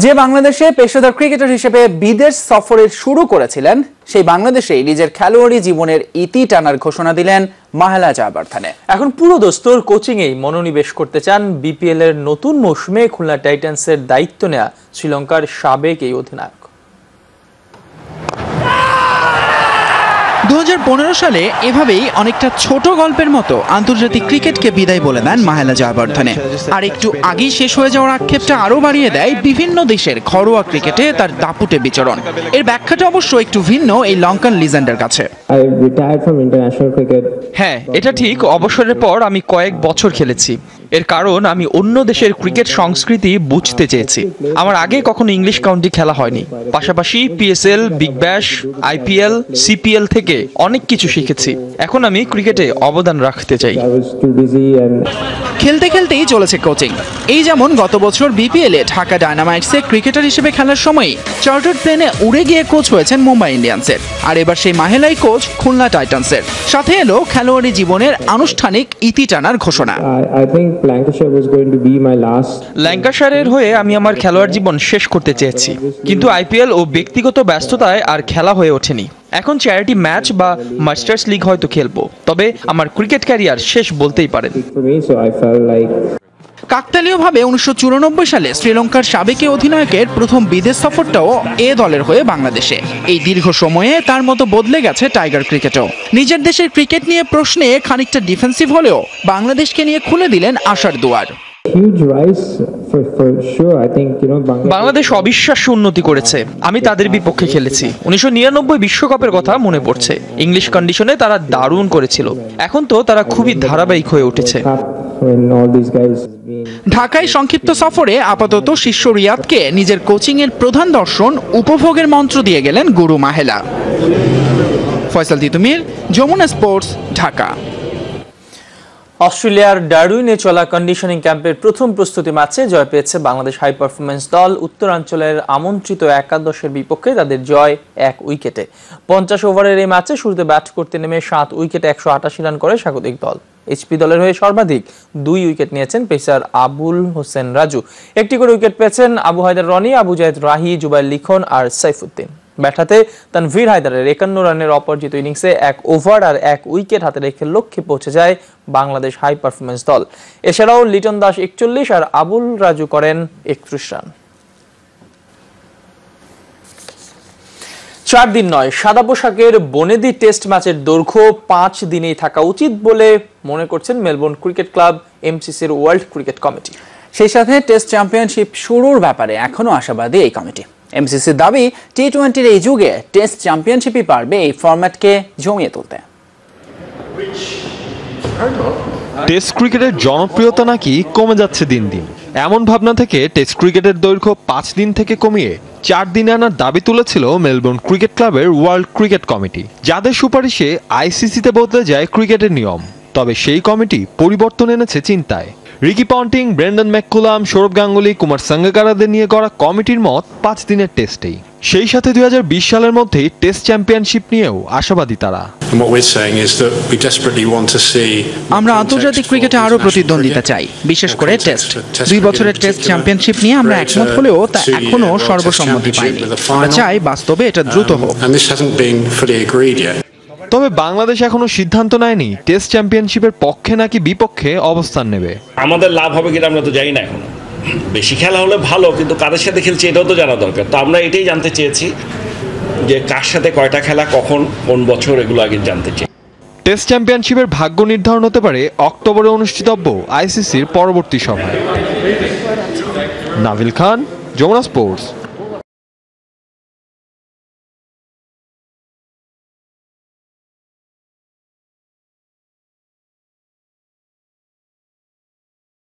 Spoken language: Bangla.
যে বাংলাদেশে পেশাদার ক্রিকেটার হিসেবে বিদেশ সফরের শুরু করেছিলেন সেই বাংলাদেশেই নিজের খেলোয়াড়ি জীবনের ইতি টানার ঘোষণা দিলেন মাহেলা জয়াবর্ধনে। এখন পুরো দোস্তর কোচিংয়েই মনোনিবেশ করতে চান বিপিএল এর নতুন মৌসুমে খুলনা টাইটান্সের দায়িত্ব নেয়া শ্রীলঙ্কার সাবেক এই অধিনায়ক। 2015 সালে এভাবেই অনেকটা ছোট গল্পের মতো আন্তর্জাতিক ক্রিকেটকে বিদায় বলে দেন মাহেলা জয়াবর্ধনে। আর একটু আগেই শেষ হয়ে যাওয়ার আক্ষেপটা আরো বাড়িয়ে দেয় বিভিন্ন দেশের ঘরোয়া ক্রিকেটে তার দাপুটে বিচরণ। এর ব্যাখ্যাটা অবশ্য একটু ভিন্ন এই লঙ্কান লিজেন্ডের কাছে। হ্যাঁ, এটা ঠিক। অবসরের পর আমি কয়েক বছর খেলেছি। এর কারণ আমি অন্য দেশের ক্রিকেট সংস্কৃতি বুঝতে চেয়েছি। আমার আগে কখনো ইংলিশ কাউন্টি খেলা হয়নি। পাশাপাশি PSL, Big Bash, IPL, CPL থেকে অনেক কিছু শিখেছি। এখন আমি ক্রিকেটে অবদান রাখতে চাই। খেলতে খেলতেই চলেছে কোচিং। এই যেমন গত বছর বিপিএল এ ঢাকা ডায়নামাইটসে ক্রিকেটার হিসেবে খেলার সময় চার্টার্ড প্লেনে উড়ে গিয়ে কোচ হয়েছেন মুম্বাই ইন্ডিয়ান্সের। আর এবার সেই মাহেলাই কোচ খুলনা টাইটান্সের। সাথে এলো খেলোয়াড়ি জীবনের আনুষ্ঠানিক ইতি টানার ঘোষণা। ল্যাঙ্কাশায়ারের হয়ে আমি আমার খেলোয়াড় জীবন শেষ করতে চেয়েছি, কিন্তু আইপিএল ও ব্যক্তিগত ব্যস্ততায় আর খেলা হয়ে ওঠেনি। এখন চ্যারিটি ম্যাচ বা মাস্টার্স লিগ হয়তো খেলবো, তবে আমার ক্রিকেট ক্যারিয়ার শেষ বলতেই পারেন। কাকতালীয়ভাবে 1994 সালে শ্রীলঙ্কার সাবেক অধিনায়কের প্রথম বিদেশ সফরটাও এ দলের হয়ে বাংলাদেশে। এই দীর্ঘ সময়ে তার মতো বদলে গেছে টাইগার ক্রিকেটও। নিজের দেশের ক্রিকেট নিয়ে প্রশ্নে খানিকটা ডিফেন্সিভ হলেও বাংলাদেশকে নিয়ে খুলে দিলেন আশার দুয়ার। বাংলাদেশ অবিশ্বাস্য উন্নতি করেছে। আমি তাদের বিপক্ষে খেলেছি। 1999 বিশ্বকাপের কথা মনে পড়ছে। ইংলিশ কন্ডিশনে তারা দারুণ করেছিল। এখন তো তারা খুবই ধারাবাহিক হয়ে উঠেছে। ঢাকায় সংক্ষিপ্ত সফরে আপাতত শিষ্য রিয়াদকে নিজের কোচিং এর প্রধান দর্শন উপভোগের মন্ত্র দিয়ে গেলেন গুরু মাহেলা। ফয়সাল তিতুমির, যমুনা স্পোর্টস, ঢাকা। অস্ট্রেলিয়ার ডারউইনে চলা কন্ডিশনিং ক্যাম্পের প্রথম প্রস্তুতি ম্যাচে জয় পেয়েছে বাংলাদেশ হাই পারফরমেন্স দল। উত্তরাঞ্চলের আমন্ত্রিত একাদশের বিপক্ষে তাদের জয় 1 উইকেটে। 50 ওভারের এই ম্যাচে শুরুতে ব্যাট করতে নেমে 7 উইকেটে 188 রান করে স্বাগতিক দল। এইচপি দলের হয়ে সর্বাধিক 2 উইকেট নিয়েছেন পেসার আবুল হোসেন রাজু। একটি করে উইকেট পেয়েছেন আবু হায়দার রনি, আবু জায়েদ রাহি, জুবাইর লিখন আর সাইফুদ্দিন। ব্যাটাতে তানভীর হায়দারের 51 রানের অপরাজিত ইনিংসে 1 ওভার আর 1 উইকেট হাতে রেখে লক্ষ্যে পৌঁছে যায় বাংলাদেশ হাই পারফরমেন্স দল। এছাড়াও লিটন দাস 41 আর আবুল রাজু করেন 31 রান। 4 দিন নয়, সাদা পোশাকের বনেদি টেস্ট ম্যাচের দৈর্ঘ্য 5 দিনেই থাকা উচিত বলে মনে করছেন মেলবোর্ন ক্রিকেট ক্লাব, এমসিসির ওয়ার্ল্ড ক্রিকেট কমিটি। সেই সাথে টেস্ট চ্যাম্পিয়নশিপ শুরুর ব্যাপারে এখনো আশাবাদী এই কমিটি। এমসিসির দাবি, টি-20-র এই যুগে টেস্ট চ্যাম্পিয়নশিপই পারবে এই ফরম্যাটকে জমিয়ে তুলতে। টেস্ট ক্রিকেটের জনপ্রিয়তা নাকি কমে যাচ্ছে দিন দিন। এমন ভাবনা থেকে টেস্ট ক্রিকেটের দৈর্ঘ্য 5 দিন থেকে কমিয়ে 4 দিনে আনার দাবি তুলেছিল মেলবোর্ন ক্রিকেট ক্লাবের ওয়ার্ল্ড ক্রিকেট কমিটি, যাদের সুপারিশে আইসিসিতে বদলে যায় ক্রিকেটের নিয়ম। তবে সেই কমিটি পরিবর্তন এনেছে চিন্তায়। Ricky Ponting, Brendon McCullum, Sourav Ganguly, Kumar সাঙ্গাকারাদের নিয়ে গড়া কমিটির মত 5 দিনের টেস্টেই। সেই সাথে 2020 সালের মধ্যেই টেস্ট চ্যাম্পিয়নশিপ নিয়েও আশাবাদী তারা। আমরা আন্তর্জাতিক ক্রিকেটে আরো প্রতিদ্বন্দ্বিতা চাই, বিশেষ করে টেস্ট। 2 বছরের টেস্ট চ্যাম্পিয়নশিপ নিয়ে আমরা একমত হলেও তা এখনো সর্বসম্মতি পায়নি। আমরা চাই বাস্তবে এটা দ্রুত হোক। তবে বাংলাদেশ এখনো সিদ্ধান্ত নেয়নি টেস্ট চ্যাম্পিয়নশিপের পক্ষে নাকি বিপক্ষে অবস্থান নেবে। আমাদের লাভ হবে কিনা আমরা তো জানি না এখনো। বেশি খেলা হলে ভালো, কিন্তু কাদের সাথে খেলছি এটাও তো জানা দরকার। তো আমরা এটাই জানতে চেয়েছি যে কার সাথে কয়টা খেলা, কখন, কোন বছর, এগুলো আগে জানতে চাই। টেস্ট চ্যাম্পিয়নশিপের ভাগ্য নির্ধারণ হতে পারে অক্টোবরে অনুষ্ঠিতব্য আইসিসির পরবর্তী সভায়। নাভিল খান, যমুনা স্পোর্টস।